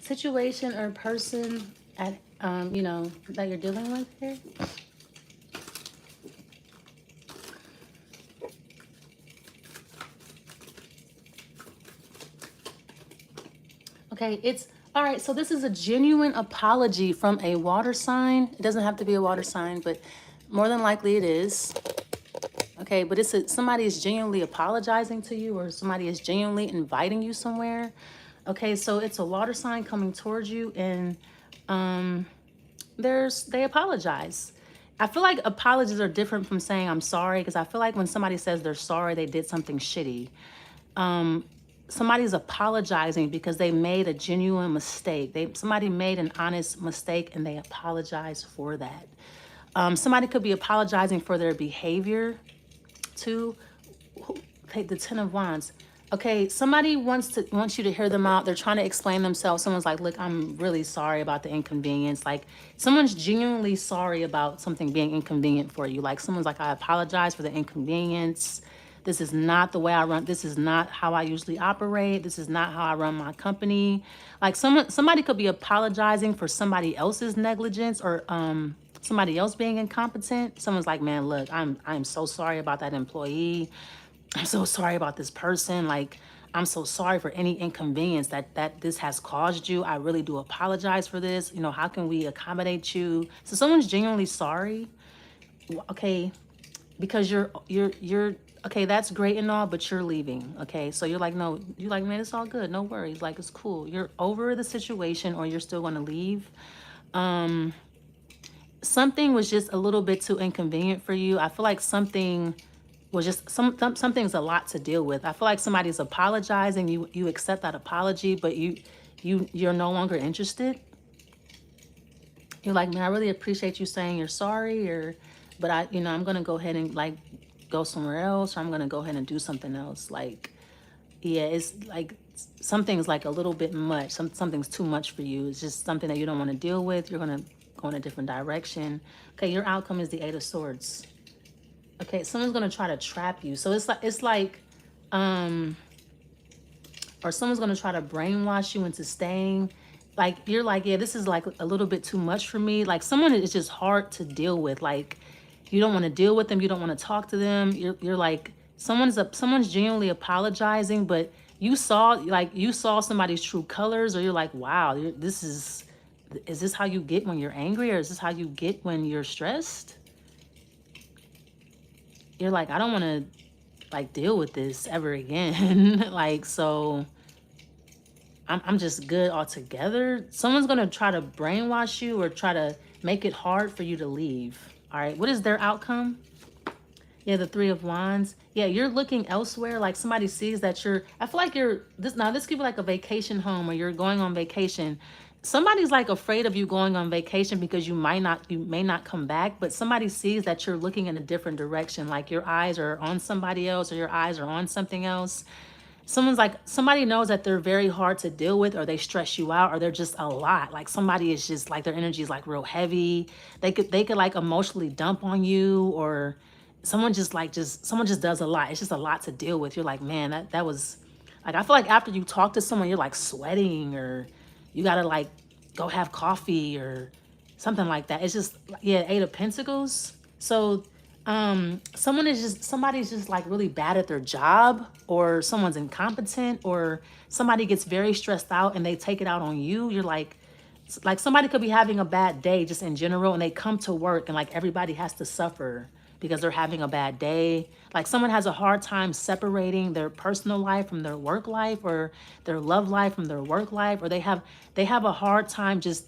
situation or person at you know, that you're dealing with here. Okay, it's all right. So this is a genuine apology from a water sign. It doesn't have to be a water sign, but more than likely it is. Okay, but somebody is genuinely apologizing to you, or somebody is genuinely inviting you somewhere. Okay, so it's a water sign coming towards you, and they apologize. I feel like apologies are different from saying I'm sorry, because I feel like when somebody says they're sorry, they did something shitty. Somebody's apologizing because they made a genuine mistake. Somebody made an honest mistake and they apologize for that. Somebody could be apologizing for their behavior too. Take the Ten of Wands. Okay, somebody wants you to hear them out. They're trying to explain themselves. Someone's like, look, I'm really sorry about the inconvenience. Like, someone's genuinely sorry about something being inconvenient for you. Like, someone's like, I apologize for the inconvenience. This is not the way I run. This is not how I usually operate. This is not how I run my company. Like, somebody could be apologizing for somebody else's negligence, or somebody else being incompetent. Someone's like, man, look, I'm so sorry about that employee. I'm so sorry about this person. Like, I'm so sorry for any inconvenience that this has caused you. I really do apologize for this. You know, how can we accommodate you? So someone's genuinely sorry. Okay, because you're okay, that's great and all, but you're leaving. Okay, so you're like, no, you're like, man, it's all good, no worries, like, it's cool. You're over the situation, or you're still going to leave. Something was just a little bit too inconvenient for you. I feel like something was just something's a lot to deal with. I feel like somebody's apologizing, you accept that apology, but you're no longer interested. You're like, man, I really appreciate you saying you're sorry, or but I'm gonna go ahead and like go somewhere else, or I'm gonna go ahead and do something else. Like, yeah, it's like something's like a little bit much. Something's too much for you. It's just something that you don't want to deal with. You're gonna go in a different direction. Okay, your outcome is the Eight of Swords. Okay, someone's gonna try to trap you. So it's like or someone's gonna try to brainwash you into staying. Like, you're like, yeah, this is like a little bit too much for me. Like, someone is just hard to deal with. Like, you don't want to deal with them. You don't want to talk to them. You're like, someone's genuinely apologizing, but you saw somebody's true colors, or you're like, wow, is this how you get when you're angry, or is this how you get when you're stressed? You're like, I don't want to like deal with this ever again. Like, so I'm just good altogether. Someone's going to try to brainwash you or try to make it hard for you to leave. All right. What is their outcome? Yeah, the Three of Wands. Yeah, you're looking elsewhere. Like, somebody sees that I feel like this could be like a vacation home, or you're going on vacation. Somebody's like afraid of you going on vacation because you may not come back, but somebody sees that you're looking in a different direction. Like, your eyes are on somebody else, or your eyes are on something else. Somebody knows that they're very hard to deal with, or they stress you out, or they're just a lot. Like, somebody is just like, their energy is like real heavy. They could like emotionally dump on you, or someone just does a lot. It's just a lot to deal with. You're like, man, that was like, I feel like after you talk to someone, you're like sweating, or you gotta like go have coffee or something like that. It's just, yeah, Eight of Pentacles. So somebody's just like really bad at their job, or someone's incompetent, or somebody gets very stressed out and they take it out on you. You're like somebody could be having a bad day just in general, and they come to work and like everybody has to suffer because they're having a bad day. Like, someone has a hard time separating their personal life from their work life, or their love life from their work life, or they have a hard time just,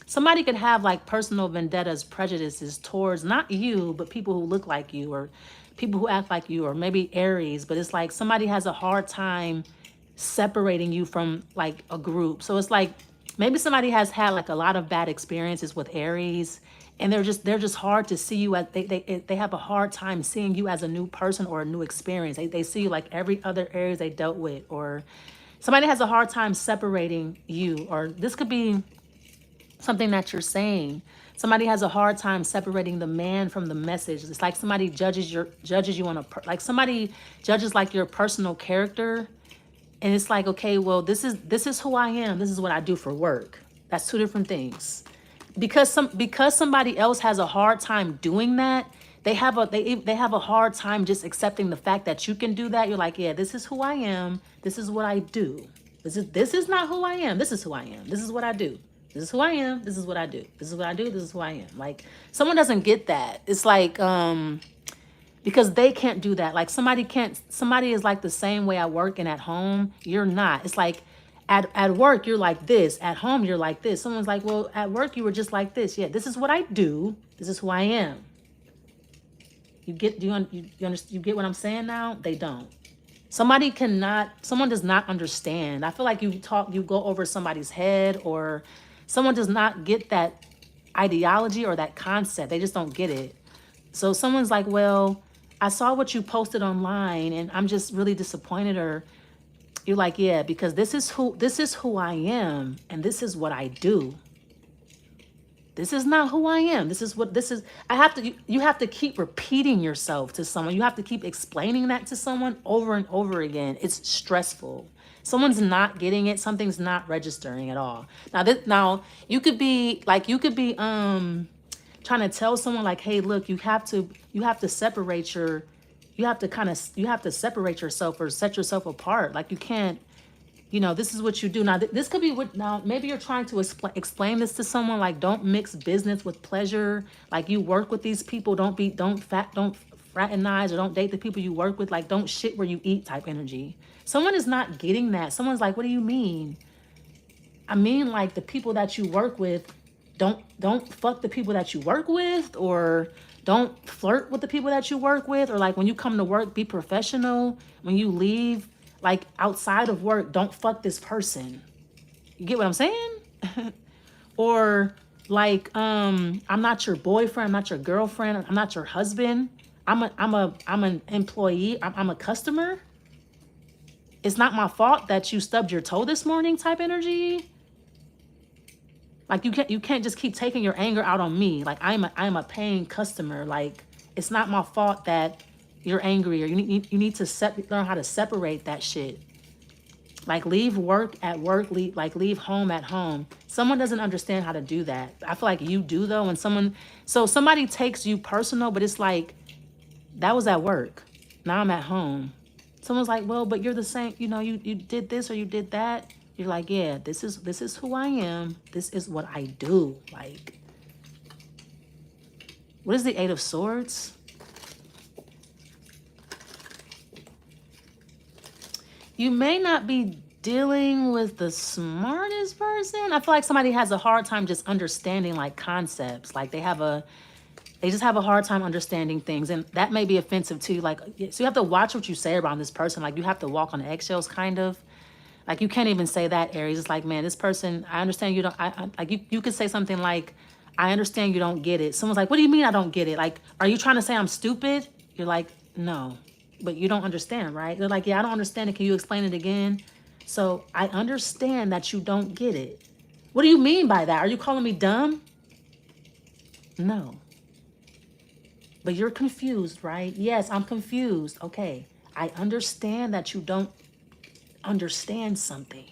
somebody could have like personal vendettas, prejudices towards not you, but people who look like you, or people who act like you, or maybe Aries. But it's like somebody has a hard time separating you from like a group. So it's like maybe somebody has had like a lot of bad experiences with Aries, and they're just hard to see you as they have a hard time seeing you as a new person or a new experience. They see you like every other Aries they dealt with, or somebody has a hard time separating you, or this could be something that you're saying. Somebody has a hard time separating the man from the message. It's like somebody judges you on like somebody judges like your personal character And it's like, okay, well, this is who I am. This is what I do for work. That's two different things. Because somebody else has a hard time doing that, they have a hard time just accepting the fact that you can do that. You're like, yeah, this is who I am. This is what I do. This is not who I am. This is who I am. This is what I do. This is who I am. This is what I do. This is what I do. This is who I am. Like, someone doesn't get that. It's like, because they can't do that. Like, somebody is like the same way at work and at home. You're not. It's like at work, you're like this. At home, you're like this. Someone's like, well, at work, you were just like this. Yeah, this is what I do. This is who I am. You get, you understand, you get what I'm saying now? They don't. Someone does not understand. I feel like you go over somebody's head, or someone does not get that ideology or that concept. They just don't get it. So someone's like, well, I saw what you posted online and I'm just really disappointed. Or you're like, yeah, because this is who I am and this is what I do. This is not who I am. You have to keep repeating yourself to someone. You have to keep explaining that to someone over and over again. It's stressful. Someone's not getting it. Something's not registering at all. Now you could be trying to tell someone like, hey, look, you have to separate yourself or set yourself apart. Like, you can't, this is what you do. Now, this could be maybe you're trying to explain this to someone, like, don't mix business with pleasure. Like, you work with these people, don't fraternize, or don't date the people you work with. Like, don't shit where you eat type energy. Someone is not getting that. Someone's like, what do you mean? I mean, like, the people that you work with, don't fuck the people that you work with, or don't flirt with the people that you work with, or like, when you come to work, be professional. When you leave, like, outside of work, don't fuck this person. You get what I'm saying? Or like, I'm not your boyfriend, I'm not your girlfriend, I'm not your husband. I'm an employee, I'm a customer. It's not my fault that you stubbed your toe this morning type energy. Like, you can't just keep taking your anger out on me. Like, I'm a paying customer. Like, it's not my fault that you're angry, or you need to learn how to separate that shit. Like, leave work at work, leave home at home. Someone doesn't understand how to do that. I feel like you do, though. So somebody takes you personal, but it's like, that was at work. Now I'm at home. Someone's like, well, but you're the same, you did this or you did that. You're like, yeah, this is who I am. This is what I do. Like, what is the Eight of Swords? You may not be dealing with the smartest person. I feel like somebody has a hard time just understanding, like, concepts. Like, they just have a hard time understanding things. And that may be offensive to you. Like, so you have to watch what you say around this person. Like, you have to walk on eggshells, kind of. Like, you can't even say that, Aries. It's like, man, this person, I understand you don't, you could say something like, I understand you don't get it. Someone's like, what do you mean I don't get it? Like, are you trying to say I'm stupid? You're like, no, but you don't understand, right? They're like, yeah, I don't understand it. Can you explain it again? So I understand that you don't get it. What do you mean by that? Are you calling me dumb? No. But you're confused, right? Yes, I'm confused. Okay. I understand that you don't understand something.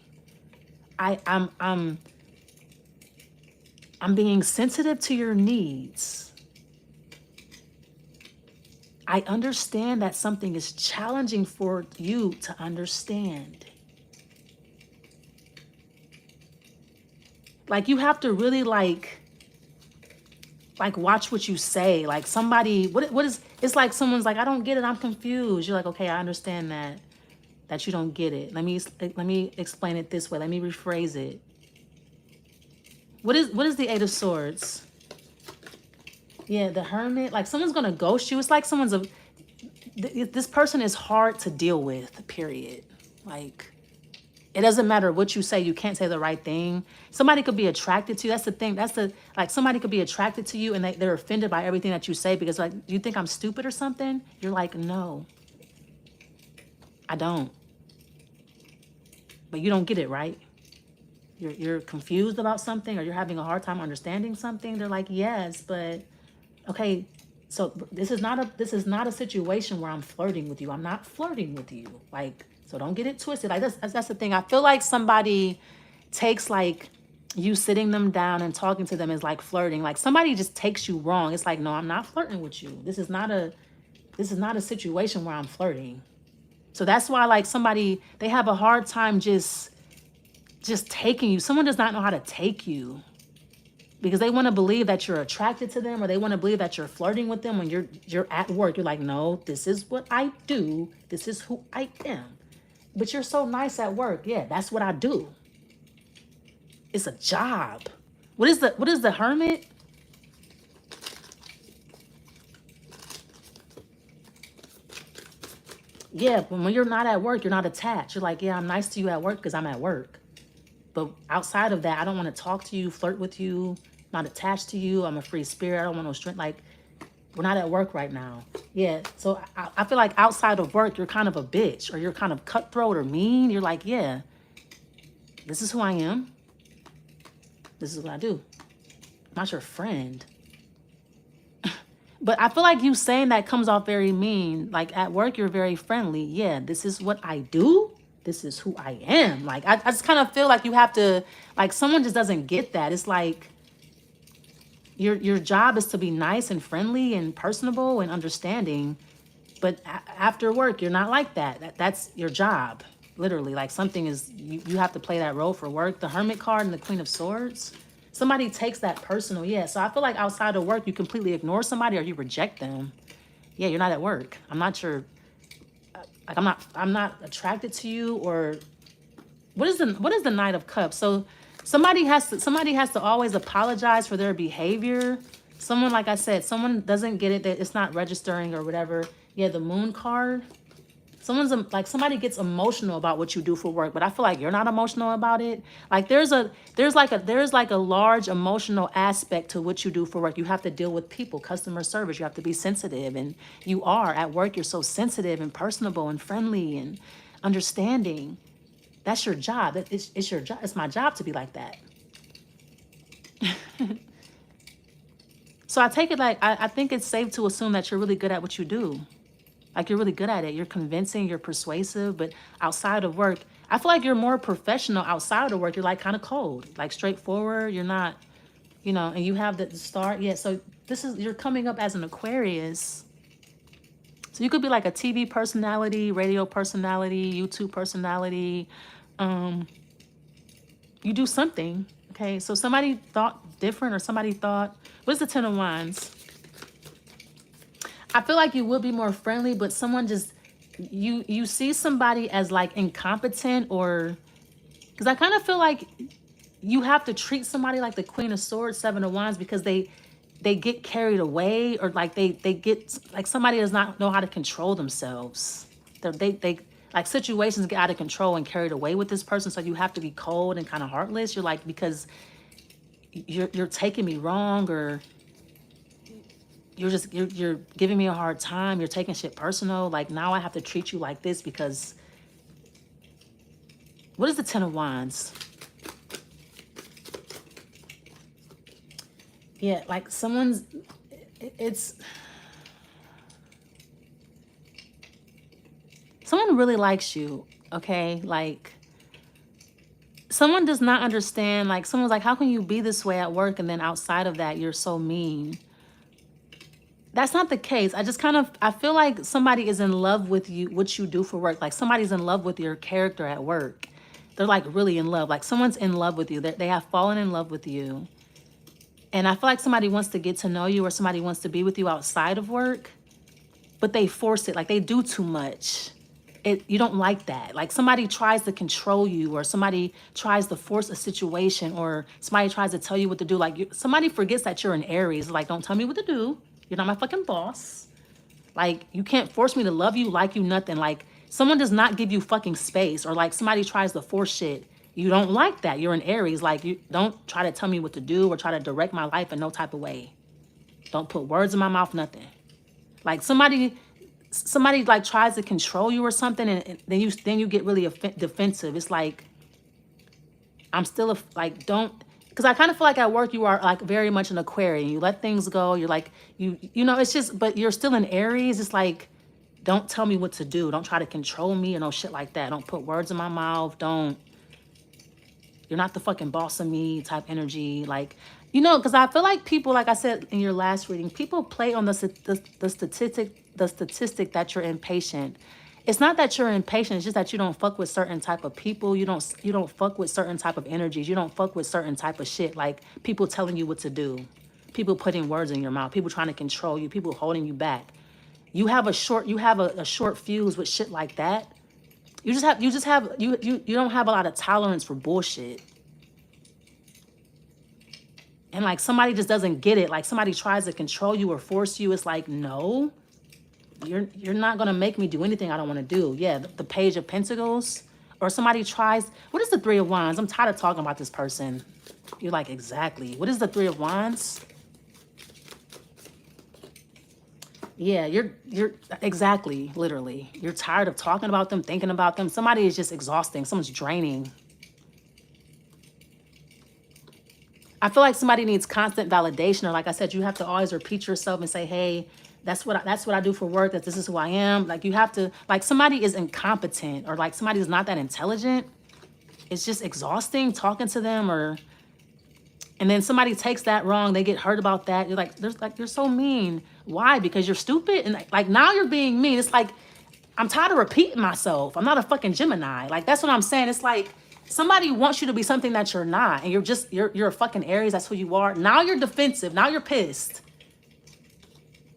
I'm being sensitive to your needs. I understand that something is challenging for you to understand. Like, you have to really like watch what you say. Like, somebody, it's like someone's like, I don't get it, I'm confused. You're like, okay, I understand that you don't get it. Let me explain it this way. Let me rephrase it. What is the Eight of Swords? Yeah, the Hermit. Like, someone's gonna ghost you. It's like this person is hard to deal with, period. Like, it doesn't matter what you say, you can't say the right thing. Somebody could be attracted to you. That's the thing. Like, somebody could be attracted to you and they're offended by everything that you say because, like, you think I'm stupid or something? You're like, no, I don't. But you don't get it, right? You're confused about something, or you're having a hard time understanding something. They're like, yes, but okay, so this is not a situation where I'm flirting with you. I'm not flirting with you. Like, So don't get it twisted. Like that's the thing. I feel like somebody takes like you sitting them down and talking to them is like flirting. Like somebody just takes you wrong. It's like, no, I'm not flirting with you. This is not a situation where I'm flirting. So that's why like somebody, they have a hard time just taking you. Someone does not know how to take you because they want to believe that you're attracted to them, or they want to believe that you're flirting with them when you're at work. You're like, no, this is what I do. This is who I am. But you're so nice at work. Yeah, that's what I do. It's a job. What is the Hermit? Yeah, when you're not at work, you're not attached. You're like, yeah, I'm nice to you at work because I'm at work. But outside of that, I don't want to talk to you, flirt with you, not attached to you. I'm a free spirit. I don't want no strength. Like, we're not at work right now. Yeah, so I feel like outside of work, you're kind of a bitch, or you're kind of cutthroat or mean. You're like, yeah, this is who I am. This is what I do. I'm not your friend. But I feel like you saying that comes off very mean. Like at work, you're very friendly. Yeah, this is what I do. This is who I am. Like, I just kind of feel like you have to, like someone just doesn't get that. It's like your job is to be nice and friendly and personable and understanding. But after work, you're not like that. That's your job. Literally, like something is, you have to play that role for work. The Hermit card and the Queen of Swords. Somebody takes that personal. Yeah, so I feel like outside of work, you completely ignore somebody or you reject them. Yeah, you're not at work. I'm not your, like I'm not attracted to you. Or what is the Knight of Cups? So somebody has to always apologize for their behavior. Someone, like I said, someone doesn't get it, that it's not registering or whatever. Yeah, the Moon card. Somebody gets emotional about what you do for work, but I feel like you're not emotional about it. Like there's like a large emotional aspect to what you do for work. You have to deal with people, customer service. You have to be sensitive, and you are at work. You're so sensitive and personable and friendly and understanding. That's your job. It's your job. It's my job to be like that. So I take it like, I think it's safe to assume that you're really good at what you do. Like you're really good at it. You're convincing, you're persuasive, but outside of work, I feel like you're more professional outside of work. You're like kind of cold, like straightforward. You're not, and you have the start. Yeah, so you're coming up as an Aquarius. So you could be like a TV personality, radio personality, YouTube personality. You do something, okay? So somebody thought different, or somebody thought, what's the Ten of Wands? I feel like you will be more friendly, but someone just, you see somebody as like incompetent, or, because I kind of feel like you have to treat somebody like the Queen of Swords, Seven of Wands, because they get carried away, or like they get, like somebody does not know how to control themselves. They like situations get out of control and carried away with this person. So you have to be cold and kind of heartless. You're like, because you're taking me wrong, or you're giving me a hard time. You're taking shit personal. Like now I have to treat you like this because, what is the Ten of Wands? Yeah, like someone really likes you, okay? Like someone does not understand, like someone's like, how can you be this way at work and then outside of that you're so mean? That's not the case. I feel like somebody is in love with you, what you do for work. Like somebody's in love with your character at work. They're like really in love. Like someone's in love with you. They have fallen in love with you. And I feel like somebody wants to get to know you, or somebody wants to be with you outside of work, but they force it. Like they do too much. You don't like that. Like somebody tries to control you, or somebody tries to force a situation, or somebody tries to tell you what to do. Like somebody forgets that you're an Aries. Like, don't tell me what to do. You're not my fucking boss. Like you can't force me to love you, like you, nothing. Like someone does not give you fucking space, or like somebody tries to force shit. You don't like that. You're an Aries. Like you don't try to tell me what to do or try to direct my life in no type of way. Don't put words in my mouth, nothing. Like somebody like tries to control you or something, and then you get really defensive. It's like, I'm still don't, because I kind of feel like at work you are like very much an Aquarian. You let things go. You're like, it's just, but you're still an Aries. It's like Don't tell me what to do. Don't try to control me or no shit like that. Don't put words in my mouth. You're not the fucking boss of me type energy. Like, you know, because I feel like people, like I said in your last reading, people play on the statistic that you're impatient. It's not that you're impatient. It's just that you don't fuck with certain type of people. You don't fuck with certain type of energies. You don't fuck with certain type of shit. Like people telling you what to do, people putting words in your mouth, people trying to control you, people holding you back. You have a short fuse with shit like that. You don't have a lot of tolerance for bullshit. And like somebody just doesn't get it. Like somebody tries to control you or force you. It's like, no, you're not gonna make me do anything I don't want to do. Yeah, the Page of Pentacles. Or somebody tries, what is the Three of Wands? I'm tired of talking about this person. You're like, exactly. What is the Three of Wands? Yeah, you're exactly, literally. You're tired of talking about them, thinking about them. Somebody is just exhausting. Someone's draining. I feel like somebody needs constant validation, or like I said, you have to always repeat yourself and say, hey, that's what I do for work, that this is who I am. Like you have to, like somebody is incompetent or like somebody is not that intelligent. It's just exhausting talking to them, and then somebody takes that wrong. They get hurt about that. You're like, you're so mean. Why? Because you're stupid. And like now you're being mean. It's like, I'm tired of repeating myself. I'm not a fucking Gemini. Like, that's what I'm saying. It's like somebody wants you to be something that you're not. And you're a fucking Aries. That's who you are. Now you're defensive. Now you're pissed.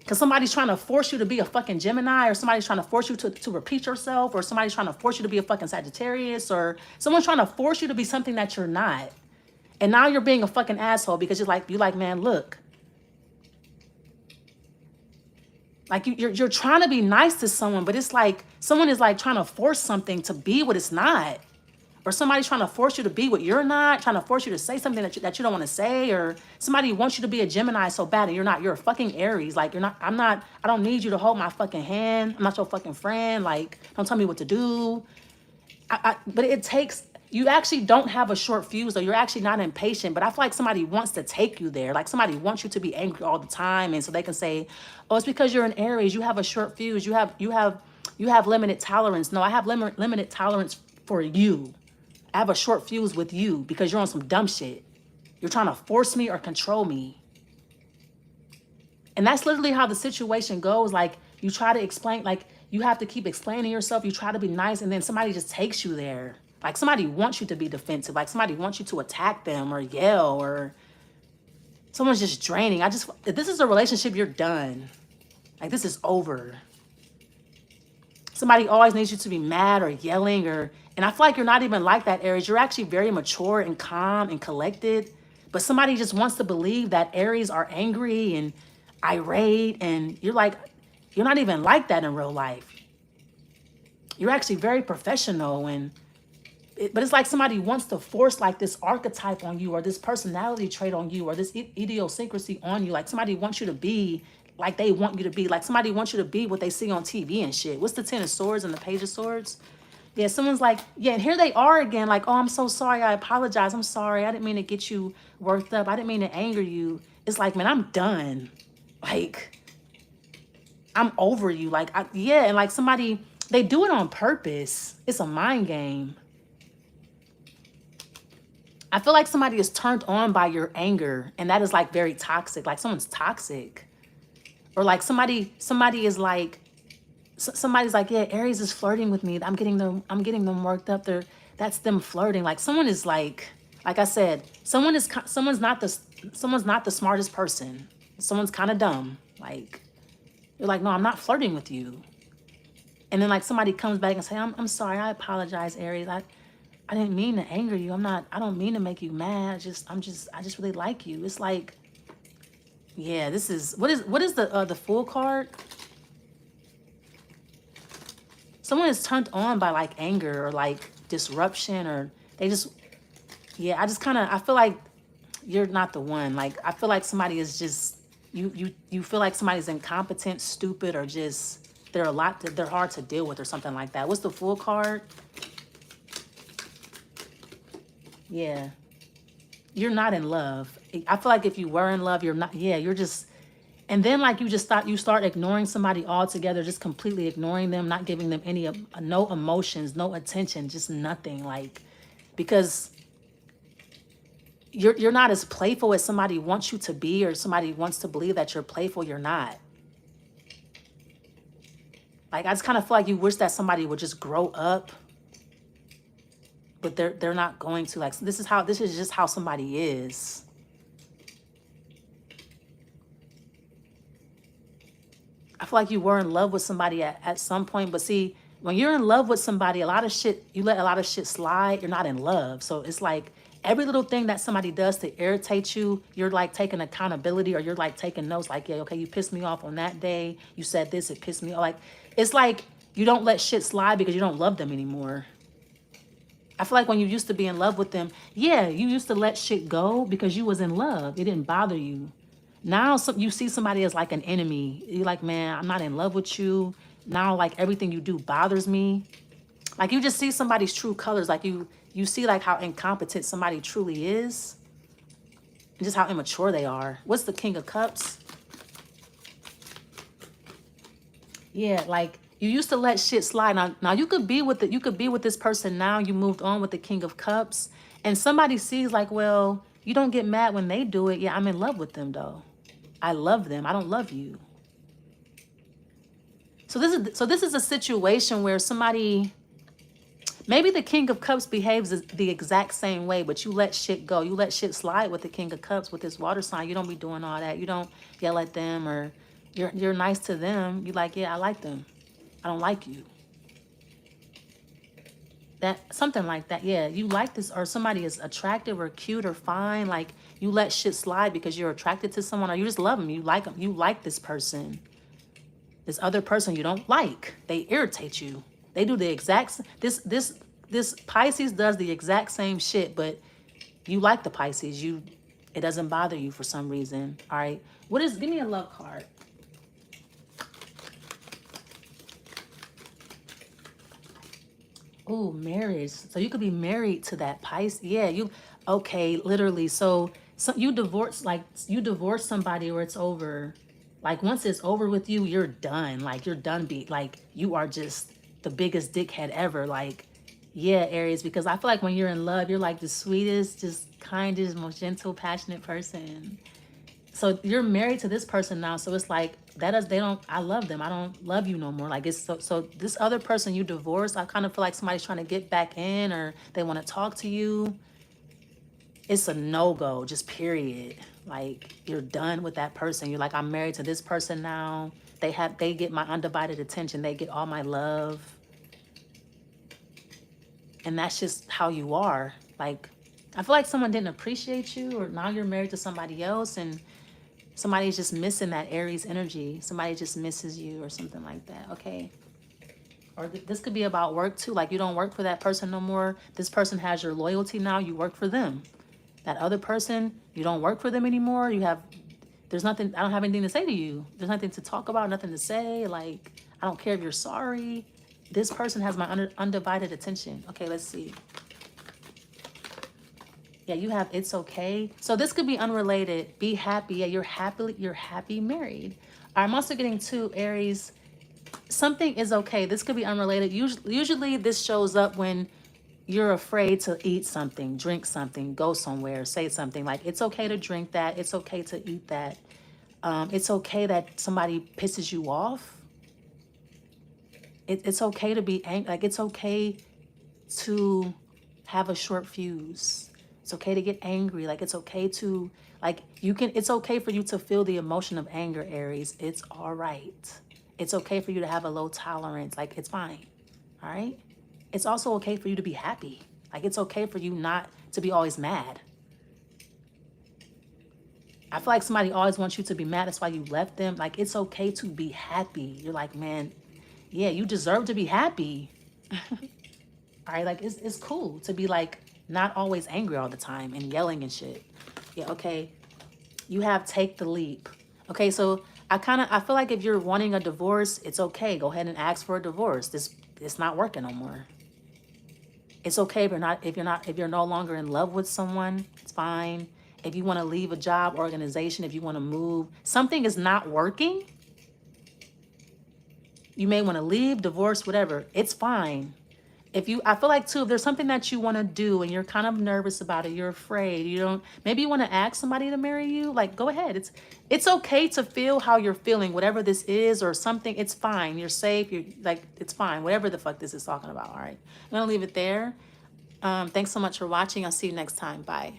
Because somebody's trying to force you to be a fucking Gemini, or somebody's trying to force you to repeat yourself, or somebody's trying to force you to be a fucking Sagittarius, or someone's trying to force you to be something that you're not. And now you're being a fucking asshole because you're like, man, look. Like you're trying to be nice to someone, but it's like someone is like trying to force something to be what it's not. Or somebody's trying to force you to be what you're not, trying to force you to say something that you don't want to say, or somebody wants you to be a Gemini so bad and you're not. You're a fucking Aries. Like I don't need you to hold my fucking hand. I'm not your fucking friend. Like, don't tell me what to do. But it takes, you actually don't have a short fuse, or you're actually not impatient, but I feel like somebody wants to take you there. Like somebody wants you to be angry all the time. And so they can say, oh, it's because you're an Aries. You have a short fuse. You have limited tolerance. No, I have limited tolerance for you. I have a short fuse with you because you're on some dumb shit. You're trying to force me or control me. And that's literally how the situation goes. Like you try to explain, like you have to keep explaining yourself. You try to be nice, and then somebody just takes you there. Like somebody wants you to be defensive. Like somebody wants you to attack them or yell, or someone's just draining. If this is a relationship, you're done. Like this is over. Somebody always needs you to be mad or yelling, and I feel like you're not even like that, Aries. You're actually very mature and calm and collected, but somebody just wants to believe that Aries are angry and irate, and you're like, you're not even like that in real life. You're actually very professional, but it's like somebody wants to force like this archetype on you, or this personality trait on you, or this idiosyncrasy on you. Like somebody wants you to be like they want you to be. Like somebody wants you to be what they see on TV and shit. What's the Ten of Swords and the Page of Swords? Yeah, someone's like, yeah, and here they are again. Like, oh, I'm so sorry. I apologize. I'm sorry. I didn't mean to get you worked up. I didn't mean to anger you. It's like, man, I'm done. Like, I'm over you. Like, yeah, and like somebody, they do it on purpose. It's a mind game. I feel like somebody is turned on by your anger, and that is like very toxic. Like someone's toxic. Or like somebody is like, somebody's like, yeah, Aries is flirting with me. I'm getting them worked up. That's them flirting. Like someone is like I said, someone's not the smartest person. Someone's kind of dumb. Like you're like, no, I'm not flirting with you. And then like somebody comes back and say, I'm sorry, I apologize, Aries. I didn't mean to anger you. I don't mean to make you mad. I just really like you. It's like, yeah, this is, what is the Fool card? Someone is turned on by like anger or like disruption, or they just, yeah, I feel like you're not the one. Like, I feel like somebody is just, you feel like somebody's incompetent, stupid, or just, they're hard to deal with or something like that. What's the Fool card? Yeah. You're not in love. I feel like if you were in love, you're not, yeah, you're just, And then like you start ignoring somebody altogether, just completely ignoring them, not giving them any no emotions, no attention, just nothing. Like, because you're not as playful as somebody wants you to be, or somebody wants to believe that you're playful. You're not. Like, I just kind of feel like you wish that somebody would just grow up, but they're not going to. Like, this is just how somebody is. I feel like you were in love with somebody at some point, but see, when you're in love with somebody, a lot of shit, you let a lot of shit slide. You're not in love. So it's like every little thing that somebody does to irritate you, you're like taking accountability, or you're like taking notes, like, yeah, okay, you pissed me off on that day. You said this, it pissed me off. Like, it's like you don't let shit slide because you don't love them anymore. I feel like when you used to be in love with them, yeah, you used to let shit go because you was in love. It didn't bother you. Now you see somebody as like an enemy. You're like, man, I'm not in love with you. Now, like, everything you do bothers me. Like, you just see somebody's true colors. Like, you see like how incompetent somebody truly is, and just how immature they are. What's the King of Cups? Yeah, like, you used to let shit slide. Now you could be with this person now. You moved on with the King of Cups, and somebody sees like, well, you don't get mad when they do it. Yeah, I'm in love with them though. I love them. I don't love you. So this is a situation where somebody, maybe the King of Cups behaves the exact same way, but you let shit go. You let shit slide with the King of Cups, with this water sign. You don't be doing all that. You don't yell at them, or you're nice to them. You like, yeah, I like them. I don't like you. That, something like that. Yeah, you like this, or somebody is attractive or cute or fine. Like, you let shit slide because you're attracted to someone, or you just love them. You like them. You like this person. This other person you don't like. They irritate you. They do the exact, this Pisces does the exact same shit, but you like the Pisces. It doesn't bother you for some reason. All right. Give me a love card. Oh, marriage. So you could be married to that Pisces. Yeah, okay, literally. So you divorce somebody, or it's over. Like, once it's over with you, you're done. Like, you're done like, you are just the biggest dickhead ever. Like, yeah, Aries, because I feel like when you're in love, you're like the sweetest, just kindest, most gentle, passionate person. So you're married to this person now. So it's like, I love them. I don't love you no more. Like, it's so this other person you divorced, I kind of feel like somebody's trying to get back in, or they want to talk to you. It's a no-go, just period. Like, you're done with that person. You're like, I'm married to this person now. They get my undivided attention. They get all my love. And that's just how you are. Like, I feel like someone didn't appreciate you, or now you're married to somebody else, and somebody's just missing that Aries energy. Somebody just misses you or something like that, okay? Or this could be about work too. Like, you don't work for that person no more. This person has your loyalty now. You work for them. That other person, you don't work for them anymore. There's nothing, I don't have anything to say to you. There's nothing to talk about, nothing to say. Like, I don't care if you're sorry. This person has my undivided attention. Okay, let's see. Yeah, you have it's okay. So this could be unrelated. Be happy. Yeah, you're happy married. I'm also getting two Aries. Something is okay. This could be unrelated. Usually this shows up when you're afraid to eat something, drink something, go somewhere, say something. Like, it's okay to drink that. It's okay to eat that. It's okay that somebody pisses you off. It's okay to be angry. Like, it's okay to have a short fuse. It's okay to get angry. Like, it's okay to, like, it's okay for you to feel the emotion of anger, Aries. It's all right. It's okay for you to have a low tolerance. Like, it's fine. All right. It's also okay for you to be happy. Like, it's okay for you not to be always mad. I feel like somebody always wants you to be mad. That's why you left them. Like, it's okay to be happy. You're like, man, yeah, you deserve to be happy. All right. Like, it's cool to be like, not always angry all the time and yelling and shit. Yeah, okay. You have take the leap. Okay, so I feel like if you're wanting a divorce, it's okay. Go ahead and ask for a divorce. It's not working no more. It's okay if you're no longer in love with someone. It's fine. If you want to leave a job, organization, if you want to move, something is not working. You may want to leave, divorce, whatever. It's fine. I feel like too, if there's something that you want to do and you're kind of nervous about it, you're afraid, maybe you want to ask somebody to marry you, like, go ahead. It's okay to feel how you're feeling, whatever this is or something. It's fine. You're safe. You're like, it's fine. Whatever the fuck this is talking about. All right. I'm going to leave it there. Thanks so much for watching. I'll see you next time. Bye.